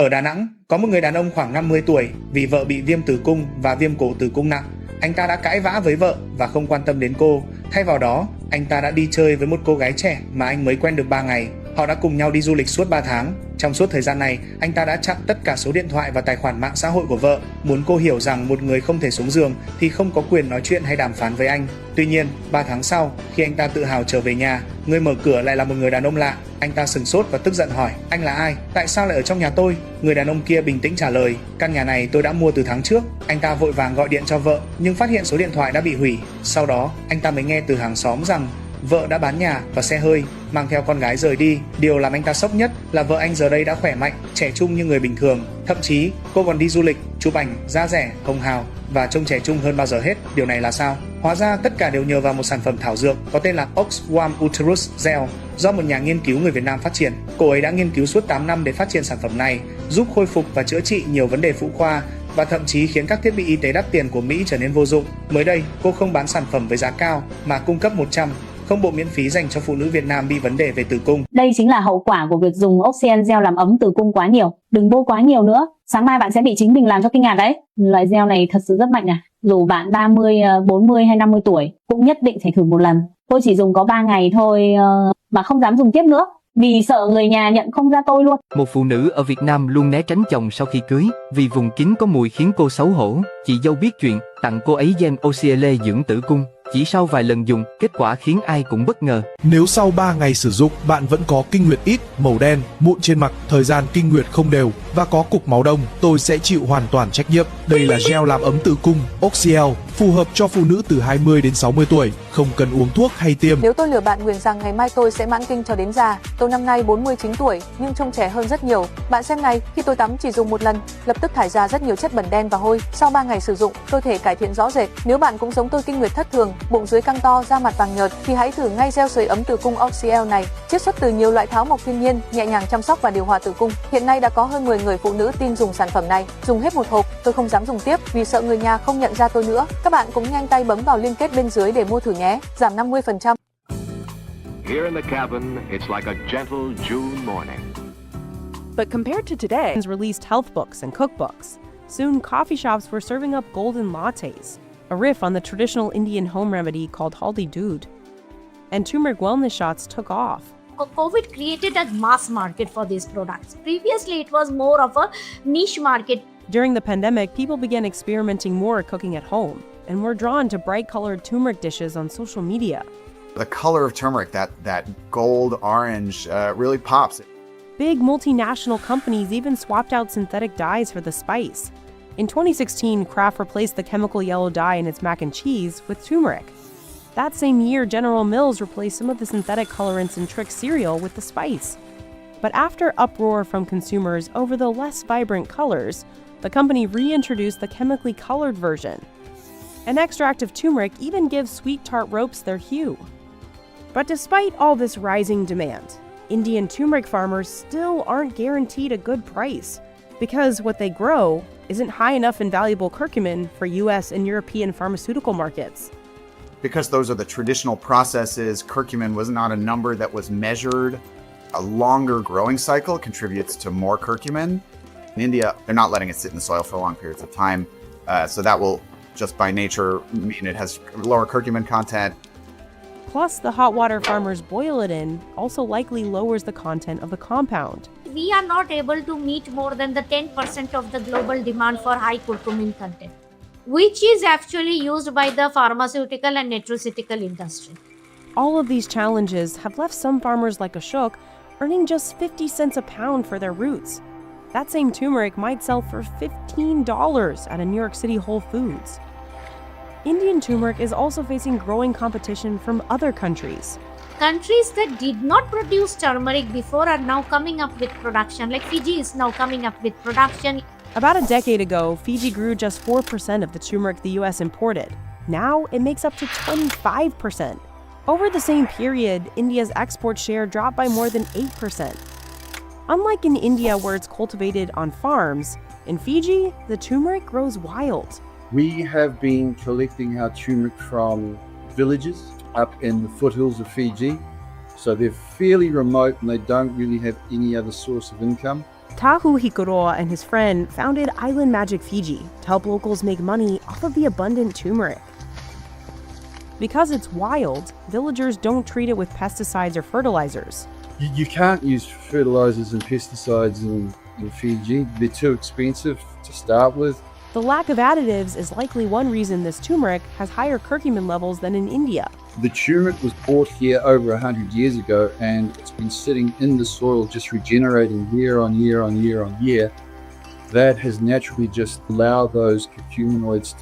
Ở Đà Nẵng, có một người đàn ông khoảng 50 tuổi vì vợ bị viêm tử cung và viêm cổ tử cung nặng. Anh ta đã cãi vã với vợ và không quan tâm đến cô. Thay vào đó, anh ta đã đi chơi với một cô gái trẻ mà anh mới quen được 3 ngày. Họ đã cùng nhau đi du lịch suốt 3 tháng. Trong suốt thời gian này, anh ta đã chặn tất cả số điện thoại và tài khoản mạng xã hội của vợ, muốn cô hiểu rằng một người không thể xuống giường thì không có quyền nói chuyện hay đàm phán với anh. Tuy nhiên, 3 tháng sau, khi anh ta tự hào trở về nhà, người mở cửa lại là một người đàn ông lạ. Anh ta sửng sốt và tức giận hỏi: "Anh là ai? Tại sao lại ở trong nhà tôi?" Người đàn ông kia bình tĩnh trả lời: "Căn nhà này tôi đã mua từ tháng trước." Anh ta vội vàng gọi điện cho vợ, nhưng phát hiện số điện thoại đã bị hủy. Sau đó, anh ta mới nghe từ hàng xóm rằng vợ đã bán nhà và xe hơi, mang theo con gái rời đi. Điều làm anh ta sốc nhất là vợ anh giờ đây đã khỏe mạnh, trẻ trung như người bình thường. Thậm chí, cô còn đi du lịch, chụp ảnh, da rẻ, hồng hào và trông trẻ trung hơn bao giờ hết. Điều này là sao? Hóa ra tất cả đều nhờ vào một sản phẩm thảo dược có tên là Oxworm Uterus Gel do một nhà nghiên cứu người Việt Nam phát triển. Cô ấy đã nghiên cứu suốt 8 năm để phát triển sản phẩm này, giúp khôi phục và chữa trị nhiều vấn đề phụ khoa và thậm chí khiến các thiết bị y tế đắt tiền của Mỹ trở nên vô dụng. Mới đây, cô không bán sản phẩm với giá cao mà cung cấp 100 không bộ miễn phí dành cho phụ nữ Việt Nam bị vấn đề về tử cung. Đây chính là hậu quả của việc dùng Oxygen Gel làm ấm tử cung quá nhiều. Đừng bôi quá nhiều nữa, sáng mai bạn sẽ bị chính mình làm cho kinh ngạc đấy. Loại gel này thật sự rất mạnh à. Dù bạn 30, 40 hay 50 tuổi cũng nhất định phải thử một lần. Tôi chỉ dùng có 3 ngày thôi mà không dám dùng tiếp nữa, vì sợ người nhà nhận không ra tôi luôn. Một phụ nữ ở Việt Nam luôn né tránh chồng sau khi cưới, vì vùng kín có mùi khiến cô xấu hổ. Chị dâu biết chuyện, tặng cô ấy gel Oxyele dưỡng tử cung. Chỉ sau vài lần dùng, kết quả khiến ai cũng bất ngờ. Nếu sau 3 ngày sử dụng, bạn vẫn có kinh nguyệt ít, màu đen, mụn trên mặt, thời gian kinh nguyệt không đều và có cục máu đông, tôi sẽ chịu hoàn toàn trách nhiệm. Đây là gel làm ấm tử cung, Oxyel, phù hợp cho phụ nữ từ 20 đến 60 tuổi, không cần uống thuốc hay tiêm. Nếu tôi lừa bạn nguyền rằng ngày mai tôi sẽ mãn kinh cho đến già, tôi năm nay 49 tuổi nhưng trông trẻ hơn rất nhiều. Bạn xem này, khi tôi tắm chỉ dùng một lần, lập tức thải ra rất nhiều chất bẩn đen và hôi. Sau 3 ngày sử dụng, cơ thể cải thiện rõ rệt. Nếu bạn cũng giống tôi kinh nguyệt thất thường, bụng dưới căng to, da mặt vàng nhợt thì hãy thử ngay gel sưởi ấm tử cung Oxyel này. Chiết xuất từ nhiều loại thảo mộc thiên nhiên, nhẹ nhàng chăm sóc và điều hòa tử cung. Hiện nay đã có hơn 10 người phụ nữ tin dùng sản phẩm này. Dùng hết một hộp, tôi không dám dùng tiếp vì sợ người nhà không nhận ra tôi nữa. Các bạn cũng nhanh tay bấm vào link kết bên dưới để mua thử nhé, giảm 50%. Here in the cabin, it's like a gentle June morning. But compared to today, released health books and cookbooks. Soon, coffee shops were serving up golden lattes, a riff on the traditional Indian home remedy called haldi doodh. And turmeric wellness shots took off. COVID created a mass market for these products. Previously, it was more of a niche market. During the pandemic, people began experimenting more cooking at home and were drawn to bright-colored turmeric dishes on social media. The color of turmeric, that gold orange, really pops. Big multinational companies even swapped out synthetic dyes for the spice. In 2016, Kraft replaced the chemical yellow dye in its mac and cheese with turmeric. That same year, General Mills replaced some of the synthetic colorants in Trix cereal with the spice. But after uproar from consumers over the less vibrant colors, the company reintroduced the chemically colored version. An extract of turmeric even gives sweet tart ropes their hue. But despite all this rising demand, Indian turmeric farmers still aren't guaranteed a good price because what they grow isn't high enough in valuable curcumin for US and European pharmaceutical markets. Because those are the traditional processes, curcumin was not a number that was measured. A longer growing cycle contributes to more curcumin. In India, they're not letting it sit in the soil for long periods of time, so that will just by nature mean it has lower curcumin content. Plus, the hot water farmers boil it in also likely lowers the content of the compound. We are not able to meet more than the 10% of the global demand for high curcumin content, which is actually used by the pharmaceutical and nutraceutical industry. All of these challenges have left some farmers like Ashok earning just 50 cents a pound for their roots. That same turmeric might sell for $15 at a New York City Whole Foods. Indian turmeric is also facing growing competition from other countries. Countries that did not produce turmeric before are now coming up with production, like Fiji is now coming up with production. About a decade ago, Fiji grew just 4% of the turmeric the US imported. Now it makes up to 25%. Over the same period, India's export share dropped by more than 8%. Unlike in India where it's cultivated on farms, in Fiji, the turmeric grows wild. We have been collecting our turmeric from villages up in the foothills of Fiji. So they're fairly remote and they don't really have any other source of income. Tahu Hikuroa and his friend founded Island Magic Fiji to help locals make money off of the abundant turmeric. Because it's wild, villagers don't treat it with pesticides or fertilizers. You can't use fertilizers and pesticides in Fiji. They're too expensive to start with. The lack of additives is likely one reason this turmeric has higher curcumin levels than in India. The turmeric was brought here over 100 years ago, and it's been sitting in the soil just regenerating year on year on year on year. That has naturally just allowed those curcuminoids